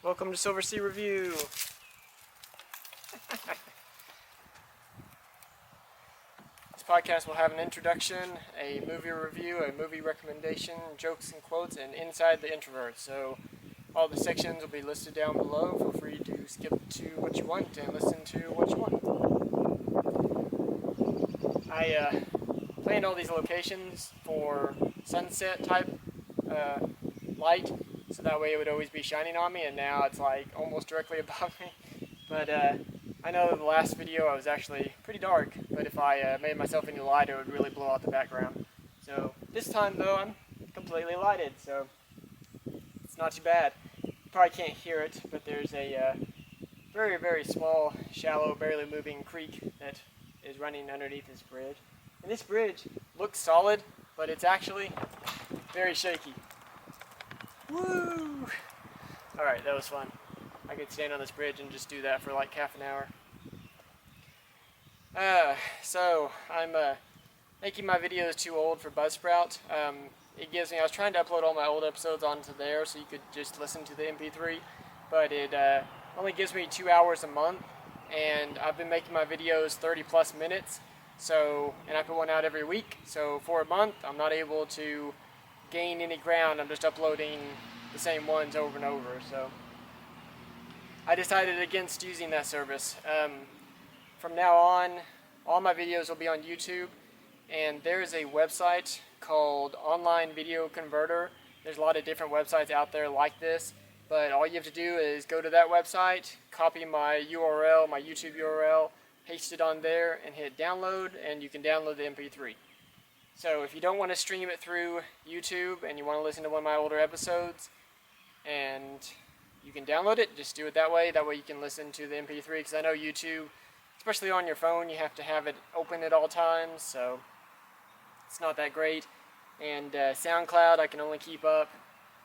Welcome to SilverC Review. This podcast will have an introduction, a movie review, a movie recommendation, jokes and quotes, and Inside the Introvert. So all the sections will be listed down below. Feel free to skip to what you want and listen to what you want. I planned all these locations for sunset type light, so that way it would always be shining on me, and now it's like almost directly above me. But I know the last video I was actually pretty dark, but if I made myself any lighter, it would really blow out the background. So this time though, I'm completely lighted, so it's not too bad. You probably can't hear it, but there's a very, very small, shallow, barely moving creek that is running underneath this bridge. And this bridge looks solid, but it's actually very shaky. Woo! Alright, that was fun. I could stand on this bridge and just do that for like half an hour. So I'm making my videos too old for Buzzsprout. It gives me, I was trying to upload all my old episodes onto there so you could just listen to the MP3, but it only gives me 2 hours a month, and I've been making my videos 30 plus minutes, so, and I put one out every week, so for a month I'm not able to gain any ground. I'm just uploading the same ones over and over, so I decided against using that service. From now on, all my videos will be on YouTube, and there's a website called Online Video Converter. There's a lot of different websites out there like this, but all you have to do is go to that website, copy my URL, my YouTube URL, paste it on there, and hit download, and you can download the MP3. So if you don't want to stream it through YouTube and you want to listen to one of my older episodes and you can download it, just do it that way. That way you can listen to the MP3, because I know YouTube, especially on your phone, you have to have it open at all times, so it's not that great. And SoundCloud, I can only keep up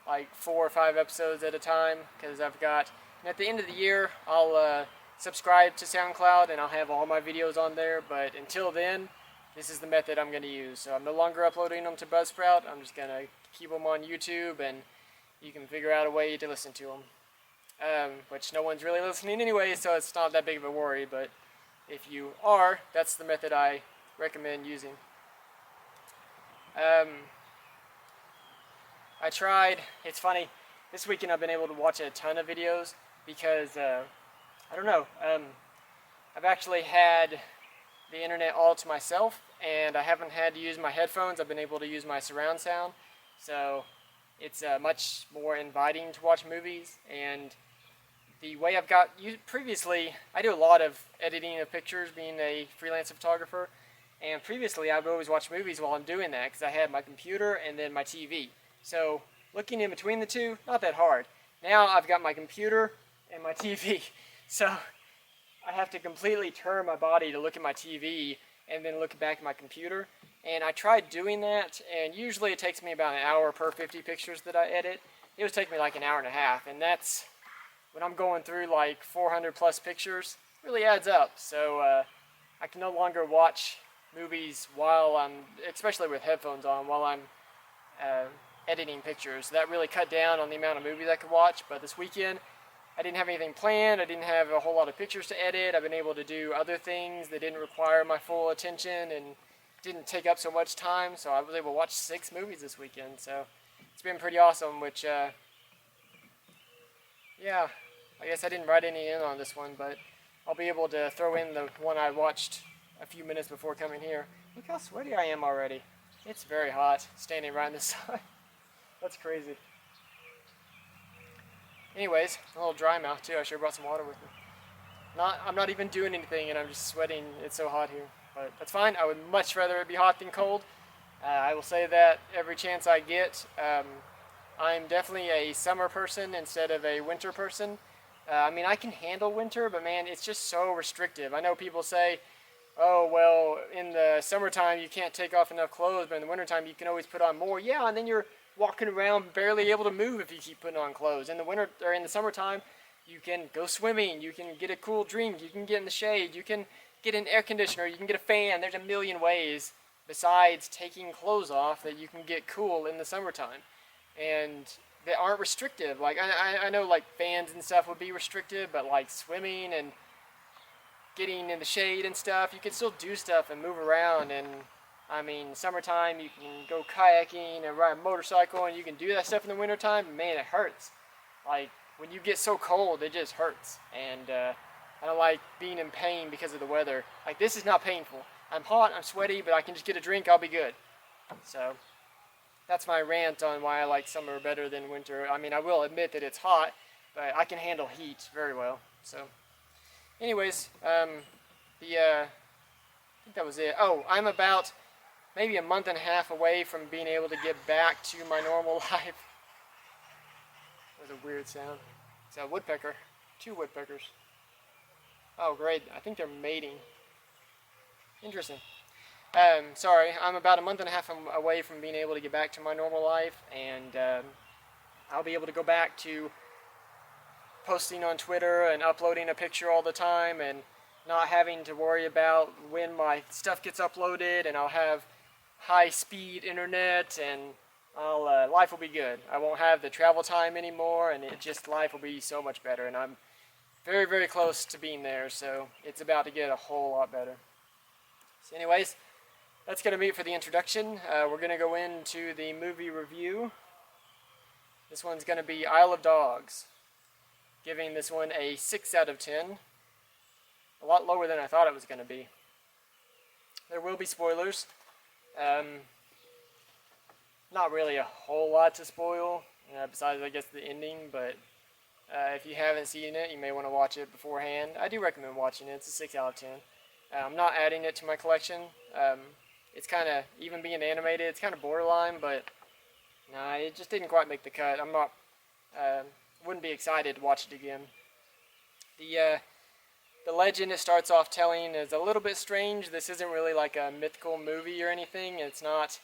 like 4 or 5 episodes at a time, because I've got, and at the end of the year, I'll subscribe to SoundCloud and I'll have all my videos on there, but until then, this is the method I'm going to use. So I'm no longer uploading them to Buzzsprout. I'm just going to keep them on YouTube, and you can figure out a way to listen to them. Which no one's really listening anyway, so it's not that big of a worry, but if you are, that's the method I recommend using. I tried, it's funny, this weekend I've been able to watch a ton of videos because, I don't know, I've actually had the internet all to myself, and I haven't had to use my headphones. I've been able to use my surround sound, so it's much more inviting to watch movies. And the way I've got previously, I do a lot of editing of pictures, being a freelance photographer, and previously I would always watch movies while I'm doing that because I had my computer and then my TV. So looking in between the two, not that hard. Now I've got my computer and my TV, so I have to completely turn my body to look at my TV and then look back at my computer. And I tried doing that, and usually it takes me about an hour per 50 pictures that I edit. It was taking me like an hour and a half, and that's, when I'm going through like 400 plus pictures, it really adds up. So I can no longer watch movies while I'm, especially with headphones on, while I'm editing pictures. That really cut down on the amount of movies I could watch, but this weekend, I didn't have anything planned. I didn't have a whole lot of pictures to edit. I've been able to do other things that didn't require my full attention and didn't take up so much time. So I was able to watch 6 movies this weekend. So it's been pretty awesome, which, yeah, I guess I didn't write any in on this one, but I'll be able to throw in the one I watched a few minutes before coming here. Look how sweaty I am already. It's very hot, standing right in the sun. That's crazy. Anyways, a little dry mouth too. I should have brought some water with me. I'm not even doing anything, and I'm just sweating. It's so hot here, but that's fine. I would much rather it be hot than cold. I will say that every chance I get. I'm definitely a summer person instead of a winter person. I mean, I can handle winter, but man, it's just so restrictive. I know people say, oh, well, in the summertime you can't take off enough clothes, but in the wintertime you can always put on more. Yeah, and then you're walking around barely able to move if you keep putting on clothes. In the winter, or in the summertime, you can go swimming, you can get a cool drink, you can get in the shade, you can get an air conditioner, you can get a fan. There's a million ways besides taking clothes off that you can get cool in the summertime. And that aren't restrictive. Like I know like fans and stuff would be restrictive, but like swimming and getting in the shade and stuff, you can still do stuff and move around. And I mean, summertime you can go kayaking and ride a motorcycle, and you can do that stuff in the wintertime. Man, it hurts. Like when you get so cold, it just hurts. And I don't like being in pain because of the weather. Like this is not painful. I'm hot, I'm sweaty, but I can just get a drink, I'll be good. So that's my rant on why I like summer better than winter. I mean, I will admit that it's hot, but I can handle heat very well. So anyways, I think that was it. Oh, I'm about maybe a month and a half away from being able to get back to my normal life. That was a weird sound. It's a woodpecker. 2 woodpeckers. Oh, great. I think they're mating. Interesting. Sorry, I'm about a month and a half away from being able to get back to my normal life, and I'll be able to go back to posting on Twitter and uploading a picture all the time and not having to worry about when my stuff gets uploaded, and I'll have high-speed internet, and life will be good. I won't have the travel time anymore, and life will be so much better, and I'm very, very close to being there, so it's about to get a whole lot better. So anyways, that's going to be it for the introduction. We're going to go into the movie review. This one's going to be Isle of Dogs. Giving this one a 6 out of 10. A lot lower than I thought it was going to be. There will be spoilers. Not really a whole lot to spoil, besides I guess the ending, but if you haven't seen it, you may want to watch it beforehand. I do recommend watching it. It's a 6 out of 10. I'm not adding it to my collection. It's kind of, even being animated, it's kind of borderline, but nah, it just didn't quite make the cut. I'm not, wouldn't be excited to watch it again. The legend it starts off telling is a little bit strange. This isn't really like a mythical movie or anything. It's not,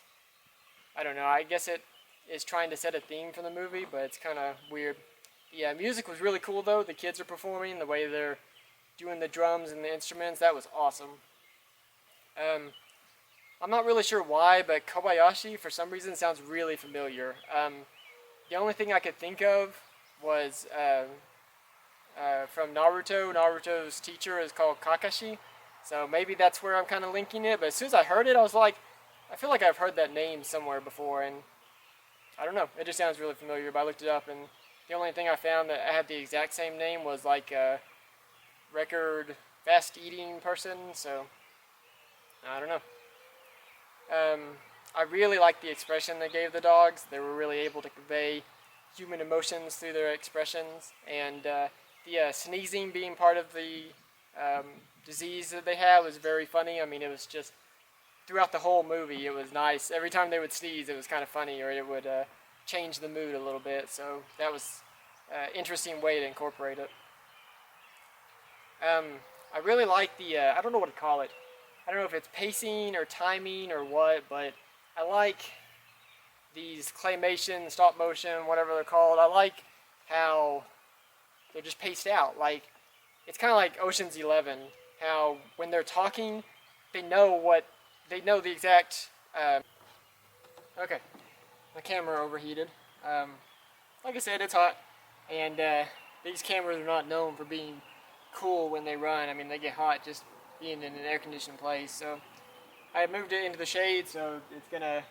I don't know, I guess it is trying to set a theme for the movie, but it's kind of weird. Yeah, music was really cool though. The kids are performing, the way they're doing the drums and the instruments, that was awesome. I'm not really sure why, but Kobayashi for some reason sounds really familiar. The only thing I could think of was from Naruto. Naruto's teacher is called Kakashi, so maybe that's where I'm kind of linking it. But as soon as I heard it, I was like, I feel like I've heard that name somewhere before, and I don't know, it just sounds really familiar. But I looked it up, and the only thing I found that had the exact same name was like a record fast eating person, so I don't know. I really liked the expression they gave the dogs. They were really able to convey human emotions through their expressions, and the sneezing being part of the disease that they have was very funny. I mean, it was just throughout the whole movie, it was nice. Every time they would sneeze, it was kind of funny, or it would change the mood a little bit, so that was an interesting way to incorporate it. I really like the, I don't know what to call it. I don't know if it's pacing or timing or what, but I like these claymation, stop motion, whatever they're called. I like how they're just paced out. Like, it's kind of like Ocean's 11, how when they're talking, they know the exact, okay, my camera overheated. Like I said, it's hot, and these cameras are not known for being cool when they run. I mean, they get hot just being in an air-conditioned place. So I moved it into the shade, so it's gonna,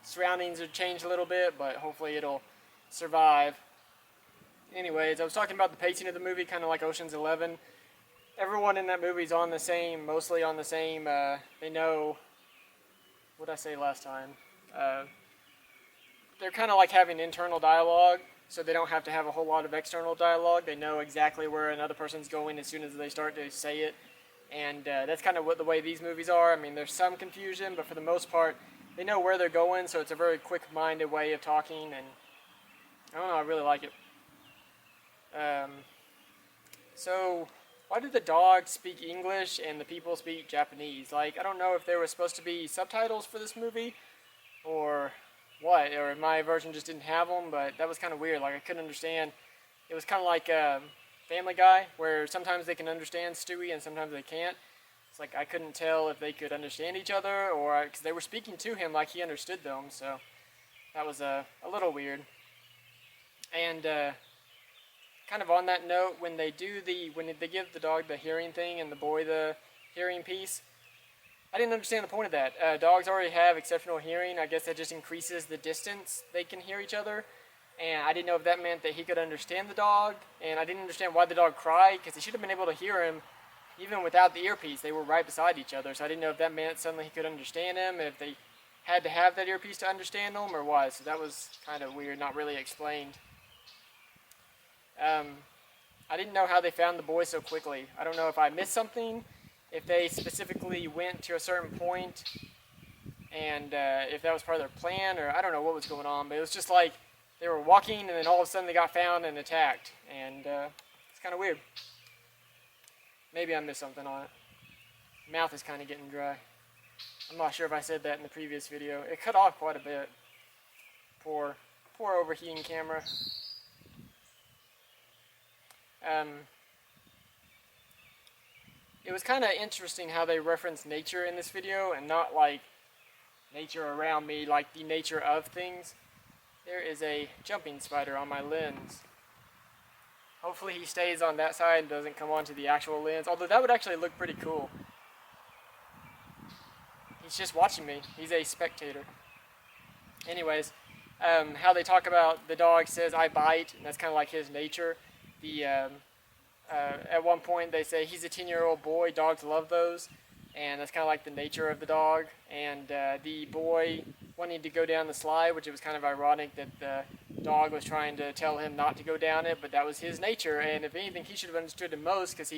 surroundings have changed a little bit, but hopefully it'll survive. Anyways, I was talking about the pacing of the movie, kind of like Ocean's 11. Everyone in that movie is on the same, mostly on the same, they know, what did I say last time? They're kind of like having internal dialogue, so they don't have to have a whole lot of external dialogue. They know exactly where another person's going as soon as they start to say it. And that's kind of what the way these movies are. I mean, there's some confusion, but for the most part, they know where they're going, so it's a very quick-minded way of talking, and I don't know, I really like it. So, why did the dogs speak English and the people speak Japanese? Like, I don't know if there was supposed to be subtitles for this movie, or what, or my version just didn't have them, but that was kind of weird. Like, I couldn't understand. It was kind of like Family Guy, where sometimes they can understand Stewie and sometimes they can't. It's like I couldn't tell if they could understand each other, or because they were speaking to him like he understood them, so that was a little weird. And kind of on that note, when they give the dog the hearing thing and the boy the hearing piece, I didn't understand the point of that. Dogs already have exceptional hearing. I guess that just increases the distance they can hear each other. And I didn't know if that meant that he could understand the dog. And I didn't understand why the dog cried, because he should have been able to hear him even without the earpiece. They were right beside each other. So I didn't know if that meant suddenly he could understand him, if they had to have that earpiece to understand him, or what. So that was kind of weird, not really explained. I didn't know how they found the boy so quickly. I don't know if I missed something, if they specifically went to a certain point, and if that was part of their plan, or I don't know what was going on, but it was just like they were walking and then all of a sudden they got found and attacked, and it's kind of weird. Maybe I missed something on it. Mouth is kind of getting dry. I'm not sure if I said that in the previous video. It cut off quite a bit. Poor overheating camera. It was kind of interesting how they referenced nature in this video, and not like nature around me, like the nature of things. There is a jumping spider on my lens. Hopefully he stays on that side and doesn't come onto the actual lens, although that would actually look pretty cool. He's just watching me. He's a spectator. Anyways, how they talk about the dog says, "I bite," and that's kind of like his nature. At one point they say he's a 10-year-old boy, dogs love those, and that's kind of like the nature of the dog. And the boy wanting to go down the slide, which it was kind of ironic that the dog was trying to tell him not to go down it, but that was his nature, and if anything he should have understood it most, because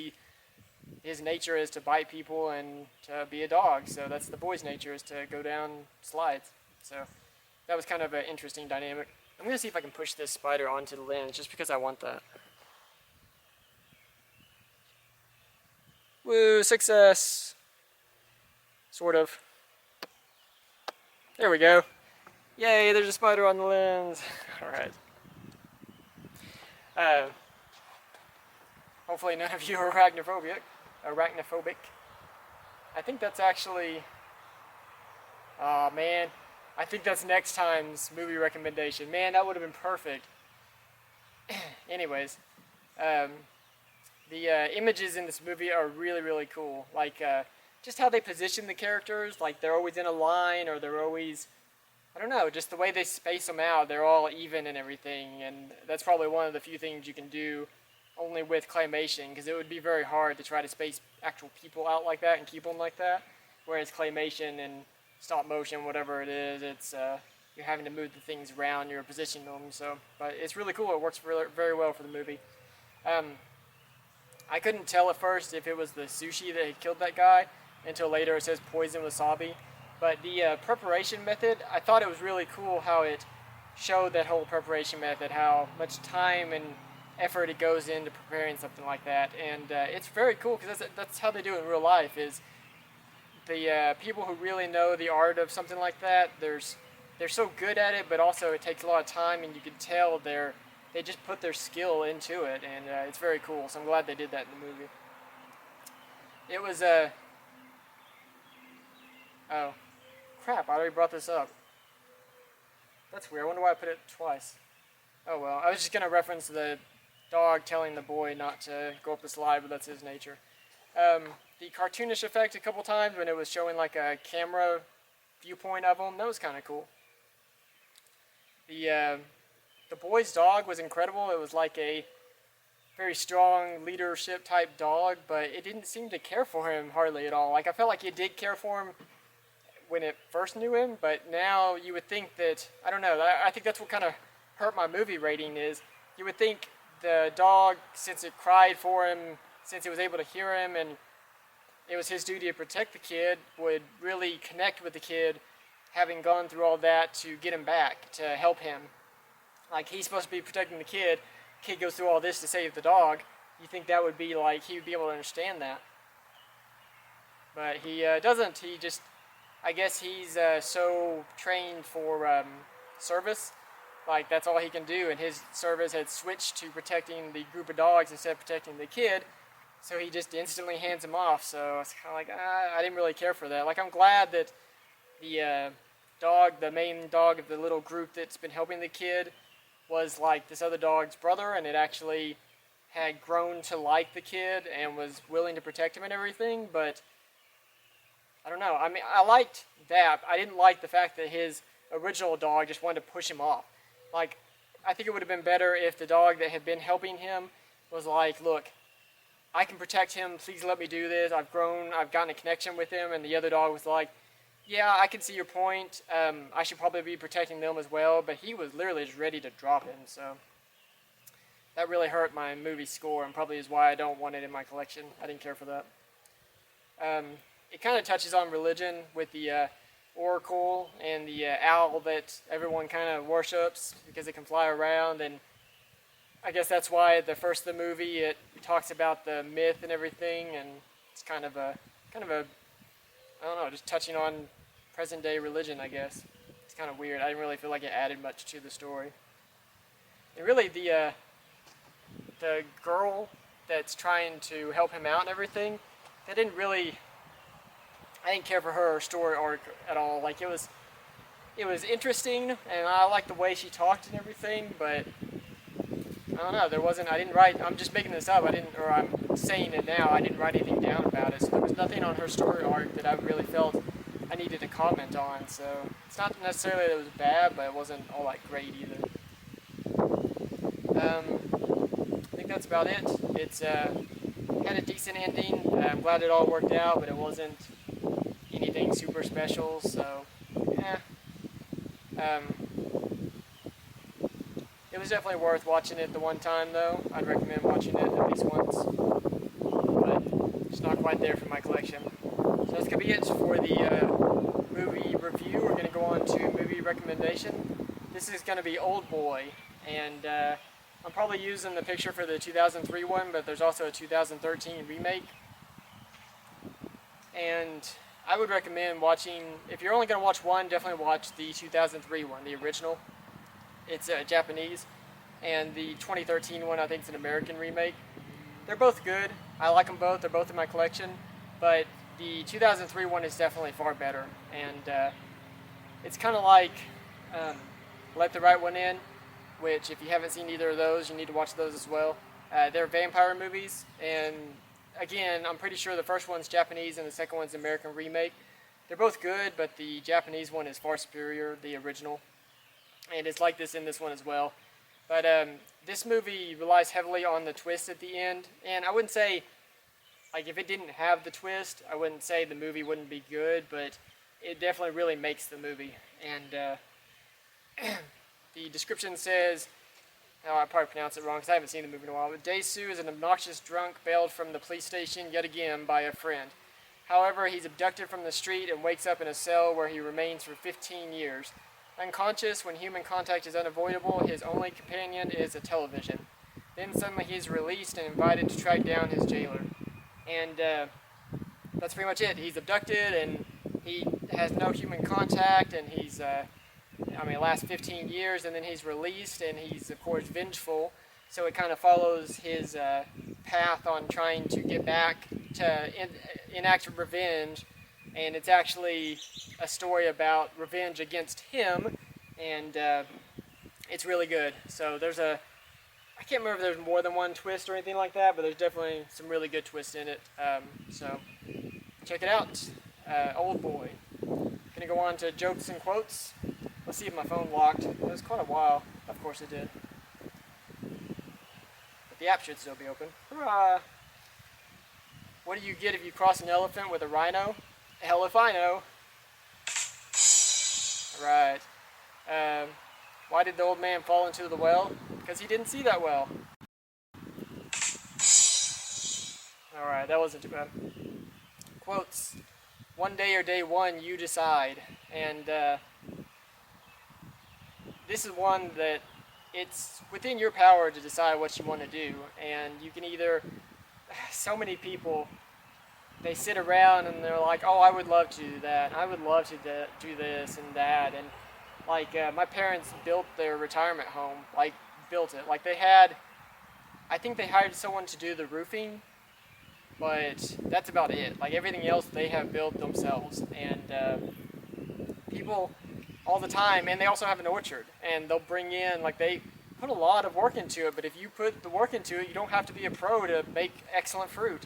his nature is to bite people and to be a dog, so that's the boy's nature, is to go down slides. So that was kind of an interesting dynamic. I'm going to see if I can push this spider onto the lens, just because I want that. Woo, success! Sort of. There we go. Yay, there's a spider on the lens. Alright. Hopefully none of you are arachnophobic. I think that's actually... Aw, man. I think that's next time's movie recommendation. Man, that would have been perfect. Anyways. The images in this movie are really, really cool. Like, just how they position the characters. Like, they're always in a line, or they're always... I don't know, just the way they space them out, they're all even and everything, and that's probably one of the few things you can do only with claymation, because it would be very hard to try to space actual people out like that and keep them like that, whereas claymation and stop motion, whatever it is, it's you're having to move the things around, you're positioning them, so, but it's really cool, it works really, very well for the movie. I couldn't tell at first if it was the sushi that had killed that guy, until later it says poison wasabi. But the preparation method, I thought it was really cool how it showed that whole preparation method, how much time and effort it goes into preparing something like that. And it's very cool, because that's how they do it in real life, is the people who really know the art of something like that, they're so good at it, but also it takes a lot of time, and you can tell they just put their skill into it, and it's very cool. So I'm glad they did that in the movie. It was oh. Crap, I already brought this up. That's weird. I wonder why I put it twice. Oh well, I was just going to reference the dog telling the boy not to go up the slide, but that's his nature. The cartoonish effect a couple times when it was showing like a camera viewpoint of him, that was kind of cool. The boy's dog was incredible. It was like a very strong leadership type dog, but it didn't seem to care for him hardly at all. Like, I felt like it did care for him when it first knew him, but now you would think that, I don't know, I think that's what kind of hurt my movie rating is, you would think the dog, since it cried for him, since it was able to hear him, and it was his duty to protect the kid, would really connect with the kid, having gone through all that to get him back, to help him. Like, he's supposed to be protecting the kid goes through all this to save the dog. You think that would be like, he would be able to understand that. But he doesn't, he just, I guess he's so trained for service, like that's all he can do, and his service had switched to protecting the group of dogs instead of protecting the kid, so he just instantly hands him off. So it's kind of like, I didn't really care for that. Like, I'm glad that the dog, the main dog of the little group that's been helping the kid, was like this other dog's brother, and it actually had grown to like the kid and was willing to protect him and everything. But I don't know. I mean, I liked that. I didn't like the fact that his original dog just wanted to push him off. Like, I think it would have been better if the dog that had been helping him was like, look, I can protect him, please let me do this, I've grown, I've gotten a connection with him, and the other dog was like, yeah, I can see your point, I should probably be protecting them as well, but he was literally just ready to drop him, so that really hurt my movie score, and probably is why I don't want it in my collection. I didn't care for that. It kind of touches on religion with the oracle and the owl that everyone kind of worships because it can fly around, and I guess that's why the first of the movie it talks about the myth and everything, and it's kind of a I don't know, just touching on present day religion, I guess. It's kind of weird. I didn't really feel like it added much to the story. And really the girl that's trying to help him out and everything, I didn't care for her story arc at all. Like, it was interesting, and I liked the way she talked and everything, but I don't know, I'm just making this up, I'm saying it now, I didn't write anything down about it, so there was nothing on her story arc that I really felt I needed to comment on, so it's not necessarily that it was bad, but it wasn't all that great either. I think that's about it. It's had a decent ending. I'm glad it all worked out, but it wasn't anything super special, so it was definitely worth watching it the one time, though. I'd recommend watching it at least once, but it's not quite there for my collection. So that's going to be it for the movie review. We're going to go on to movie recommendation. This is going to be Old Boy, and I'm probably using the picture for the 2003 one, but there's also a 2013 remake. And I would recommend watching, if you're only going to watch one, definitely watch the 2003 one, the original. It's Japanese, and the 2013 one I think is an American remake. They're both good. I like them both. They're both in my collection, but the 2003 one is definitely far better. And it's kind of like Let the Right One In, which if you haven't seen either of those, you need to watch those as well. They're vampire movies, and again, I'm pretty sure the first one's Japanese and the second one's an American remake. They're both good, but the Japanese one is far superior, the original. And it's like this in this one as well. But this movie relies heavily on the twist at the end. And I wouldn't say, like, if it didn't have the twist, I wouldn't say the movie wouldn't be good, but it definitely really makes the movie. And the description says, I probably pronounced it wrong because I haven't seen the movie in a while, but Dae-soo is an obnoxious drunk bailed from the police station yet again by a friend. However, he's abducted from the street and wakes up in a cell where he remains for 15 years. Unconscious, when human contact is unavoidable, his only companion is a television. Then suddenly he's released and invited to track down his jailer. And that's pretty much it. He's abducted and he has no human contact, and he's, it lasts 15 years, and then he's released, and he's, of course, vengeful. So it kind of follows his path on trying to get back to enact revenge. And it's actually a story about revenge against him, and it's really good. So I can't remember if there's more than one twist or anything like that, but there's definitely some really good twists in it. So check it out. Old Boy. Gonna go on to jokes and quotes. Let's see if my phone locked. It was quite a while. Of course it did. But the app should still be open. Hurrah! What do you get if you cross an elephant with a rhino? Hell if I know. Alright. Why did the old man fall into the well? Because he didn't see that well. Alright, that wasn't too bad. Quotes. One day or day one, you decide. And this is one that it's within your power to decide what you want to do. And you can either... So many people... They sit around and they're like, oh, I would love to do that. I would love to do this and that. And like my parents built their retirement home, built it. Like I think they hired someone to do the roofing, but that's about it. Like everything else they have built themselves. And people all the time, and they also have an orchard. And they'll bring in, they put a lot of work into it, but if you put the work into it, you don't have to be a pro to make excellent fruit.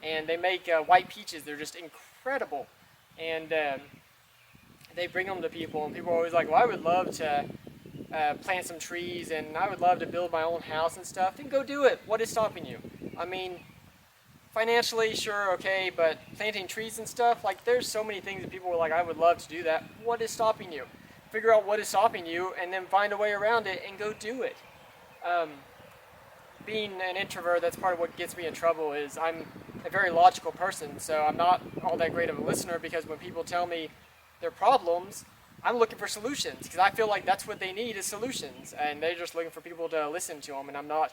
And they make white peaches. They're just incredible. And they bring them to people, and people are always like, well, I would love to plant some trees, and I would love to build my own house and stuff. Then go do it. What is stopping you? I mean, financially, sure, okay, but planting trees and stuff, like, there's so many things that people are like, I would love to do that. What is stopping you? Figure out what is stopping you, and then find a way around it, and go do it. Being an introvert, that's part of what gets me in trouble, is I'm a very logical person, so I'm not all that great of a listener, because when people tell me their problems, I'm looking for solutions, because I feel like that's what they need is solutions, and they're just looking for people to listen to them, and I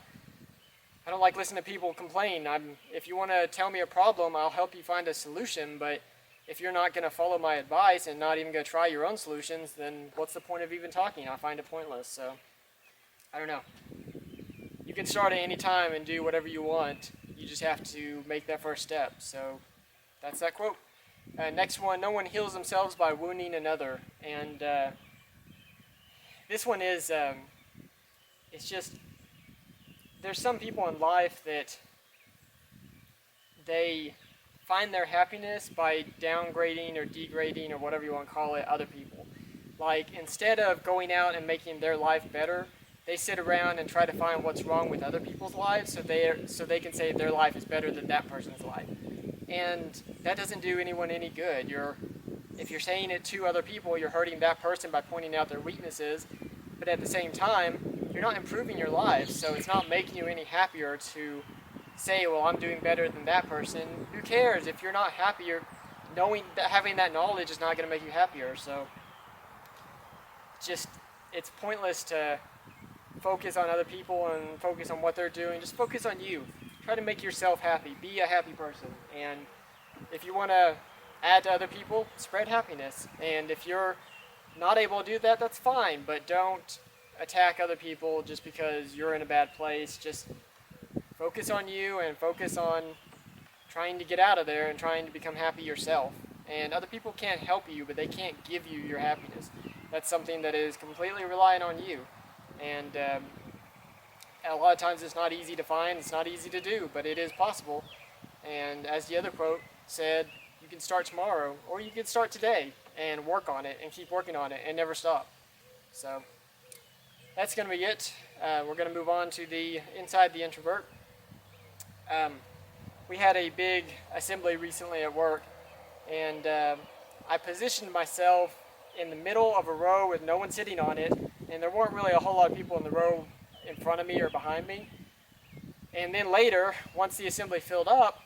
don't like listening to people complain. If you want to tell me a problem, I'll help you find a solution, but if you're not going to follow my advice and not even going to try your own solutions, then what's the point of even talking? I find it pointless, so I don't know. You can start at any time and do whatever you want. You just have to make that first step. So that's that quote. Next one, no one heals themselves by wounding another. And this one is, it's just, there's some people in life that they find their happiness by downgrading or degrading or whatever you want to call it other people. Like, instead of going out and making their life better, they sit around and try to find what's wrong with other people's lives so they can say their life is better than that person's life. And that doesn't do anyone any good. If you're saying it to other people, you're hurting that person by pointing out their weaknesses, but at the same time, you're not improving your life, so it's not making you any happier to say, well, I'm doing better than that person. Who cares? If you're not happier, having that knowledge is not going to make you happier. So it's pointless to focus on other people and focus on what they're doing. Just focus on you. Try to make yourself happy. Be a happy person. And if you want to add to other people, spread happiness. And if you're not able to do that, that's fine. But don't attack other people just because you're in a bad place. Just focus on you and focus on trying to get out of there and trying to become happy yourself. And other people can't help you, but they can't give you your happiness. That's something that is completely reliant on you. And a lot of times it's not easy to find, it's not easy to do, but it is possible. And as the other quote said, you can start tomorrow, or you can start today and work on it and keep working on it and never stop. So that's going to be it. We're going to move on to the Inside the Introvert. We had a big assembly recently at work, and I positioned myself in the middle of a row with no one sitting on it, and there weren't really a whole lot of people in the row in front of me or behind me. And then later, once the assembly filled up,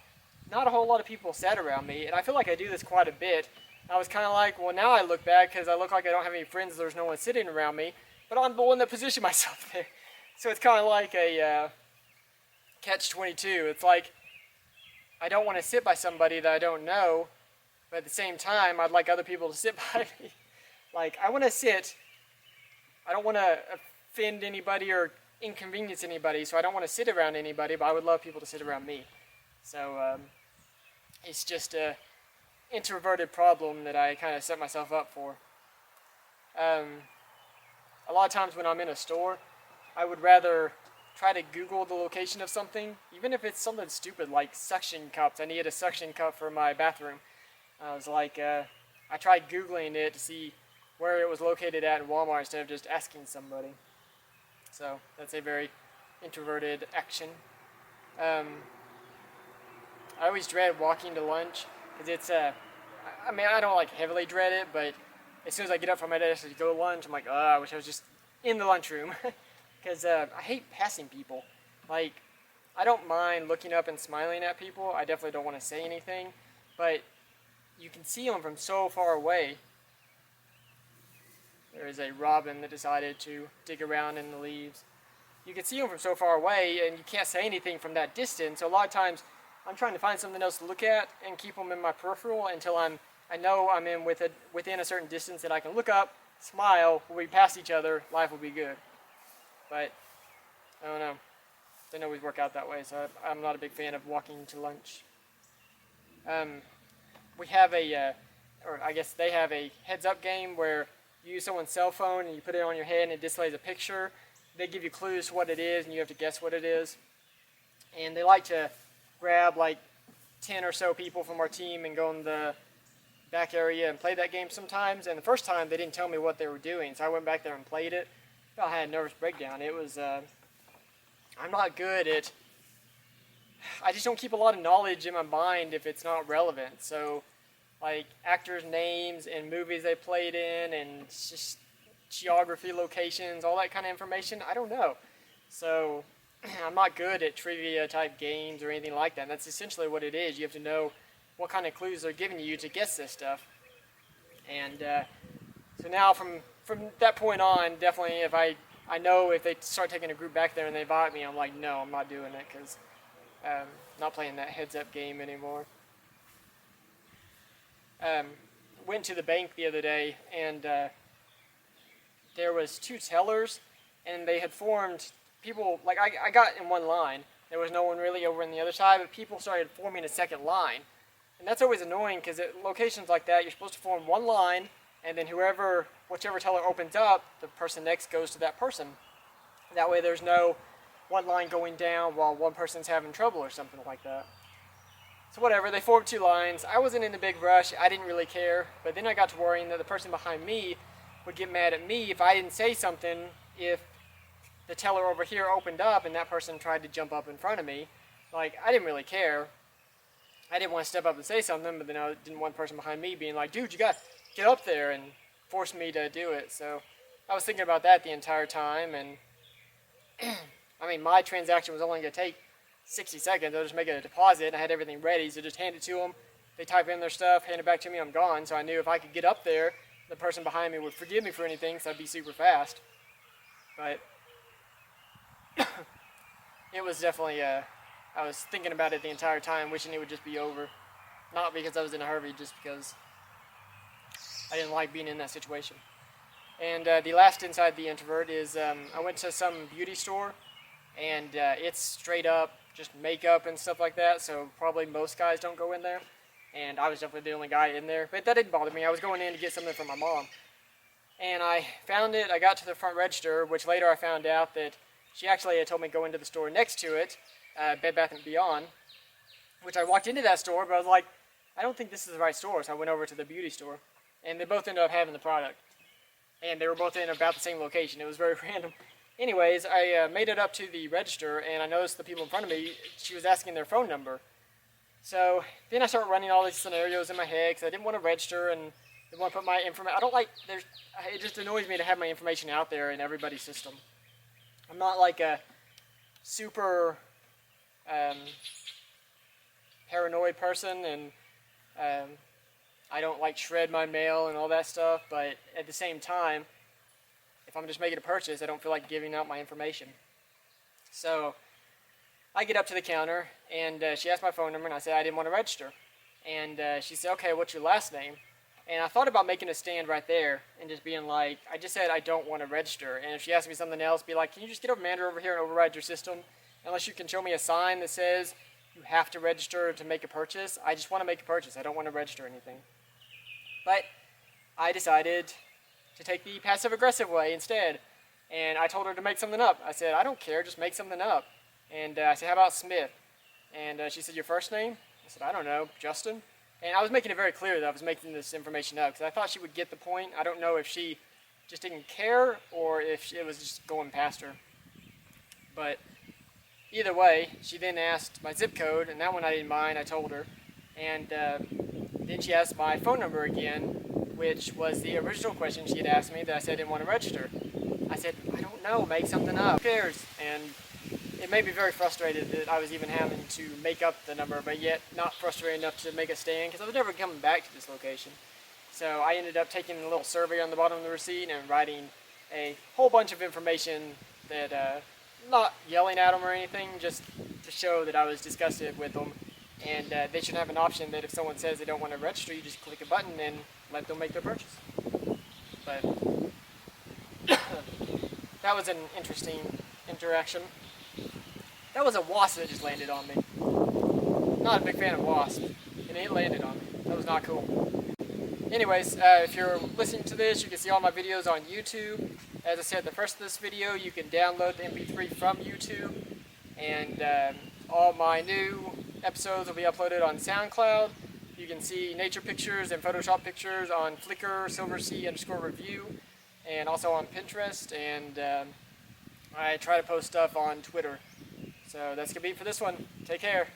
not a whole lot of people sat around me, and I feel like I do this quite a bit. I was kind of like, well, now I look bad because I look like I don't have any friends, there's no one sitting around me, but I'm the one that positioned myself there. So it's kind of like a catch-22. It's like, I don't want to sit by somebody that I don't know, but at the same time, I'd like other people to sit by me. Like, I want to sit. I don't want to offend anybody or inconvenience anybody, so I don't want to sit around anybody, but I would love people to sit around me. So it's just a introverted problem that I kind of set myself up for. A lot of times when I'm in a store, I would rather try to Google the location of something, even if it's something stupid like suction cups. I needed a suction cup for my bathroom. I was like, I tried Googling it to see where it was located at in Walmart instead of just asking somebody. So that's a very introverted action. I always dread walking to lunch because it's I mean, I don't like heavily dread it, but as soon as I get up from my desk to go to lunch, I'm like, oh, I wish I was just in the lunchroom. Because I hate passing people. Like, I don't mind looking up and smiling at people. I definitely don't want to say anything. But you can see them from so far away. There is a robin that decided to dig around in the leaves. You can see them from so far away, and you can't say anything from that distance. So a lot of times, I'm trying to find something else to look at and keep them in my peripheral until I know I'm within a certain distance that I can look up, smile, we'll be past each other, life will be good. But, I don't know. It doesn't always work out that way, so I'm not a big fan of walking to lunch. We have or I guess they have a heads-up game where you use someone's cell phone and you put it on your head and it displays a picture. they give you clues to what it is, and you have to guess what it is. And they like to grab like 10 or so people from our team and go in the back area and play that game sometimes. And the first time they didn't tell me what they were doing, so I went back there and played it. I had a nervous breakdown. It was I'm not good at, I just don't keep a lot of knowledge in my mind if it's not relevant. So like actors' names and movies they played in and just geography, locations, all that kind of information, I don't know. So I'm not good at trivia type games or anything like that. And that's essentially what it is. You have to know what kind of clues they're giving you to guess this stuff. And so now from that point on, definitely if I know if they start taking a group back there and they invite me, I'm like, no, I'm not doing it, because not playing that heads-up game anymore. Went to the bank the other day, and there was 2 tellers, and they had formed people, like I got in one line. There was no one really over on the other side, but people started forming a second line. And that's always annoying, because at locations like that, you're supposed to form one line, and then whichever teller opens up, the person next goes to that person. That way there's no one line going down while one person's having trouble or something like that. So whatever, they formed 2 lines. I wasn't in a big rush. I didn't really care. But then I got to worrying that the person behind me would get mad at me if I didn't say something, if the teller over here opened up and that person tried to jump up in front of me. Like, I didn't really care. I didn't want to step up and say something, but then I didn't want the person behind me being like, dude, you got to get up there, and force me to do it. So I was thinking about that the entire time, and I mean, my transaction was only going to take 60 seconds. They'll just make a deposit, and I had everything ready, so just hand it to them. They type in their stuff, hand it back to me, I'm gone. So I knew if I could get up there, the person behind me would forgive me for anything, so I'd be super fast. But it was definitely, I was thinking about it the entire time, wishing it would just be over. Not because I was in a hurry, just because I didn't like being in that situation. And the last Inside the Introvert is I went to some beauty store, and it's straight up just makeup and stuff like that, so probably most guys don't go in there. And I was definitely the only guy in there, but that didn't bother me. I was going in to get something from my mom. And I found it, I got to the front register, which later I found out that she actually had told me to go into the store next to it, Bed Bath & Beyond, which I walked into that store, but I was like, I don't think this is the right store, so I went over to the beauty store. And they both ended up having the product. And they were both in about the same location. It was very random. Anyways, I made it up to the register, and I noticed the people in front of me, she was asking their phone number. So then I started running all these scenarios in my head, because I didn't want to register, and didn't want to put my information. I don't like, it just annoys me to have my information out there in everybody's system. I'm not like a super paranoid person, and I don't like shred my mail and all that stuff, but at the same time, if I'm just making a purchase, I don't feel like giving out my information. So I get up to the counter, and she asked my phone number, and I said I didn't want to register. And she said, okay, what's your last name? And I thought about making a stand right there and just being like, I just said I don't want to register. And if she asked me something else, be like, can you just get a manager over here and override your system? Unless you can show me a sign that says you have to register to make a purchase. I just want to make a purchase. I don't want to register anything. But I decided to take the passive-aggressive way instead. And I told her to make something up. I said, I don't care, just make something up. And I said, how about Smith? And she said, your first name? I said, I don't know, Justin? And I was making it very clear that I was making this information up, because I thought she would get the point. I don't know if she just didn't care or if it was just going past her. But either way, she then asked my zip code, and that one I didn't mind, I told her. And then she asked my phone number again, which was the original question she had asked me that I said I didn't want to register. I said, I don't know, make something up. Who cares? And it made me very frustrated that I was even having to make up the number, but yet not frustrated enough to make a stand, because I was never coming back to this location. So I ended up taking a little survey on the bottom of the receipt and writing a whole bunch of information that, not yelling at them or anything, just to show that I was disgusted with them. And they should have an option that if someone says they don't want to register, you just click a button and let them make their purchase. But that was an interesting interaction. That was a wasp that just landed on me. Not a big fan of wasps, and it landed on me. That was not cool. Anyways, if you're listening to this, you can see all my videos on YouTube. as I said at the first of this video, you can download the MP3 from YouTube, and all my new episodes will be uploaded on SoundCloud. You can see nature pictures and Photoshop pictures on Flickr, SilverC_review, and also on Pinterest, and I try to post stuff on Twitter. So that's going to be it for this one. Take care.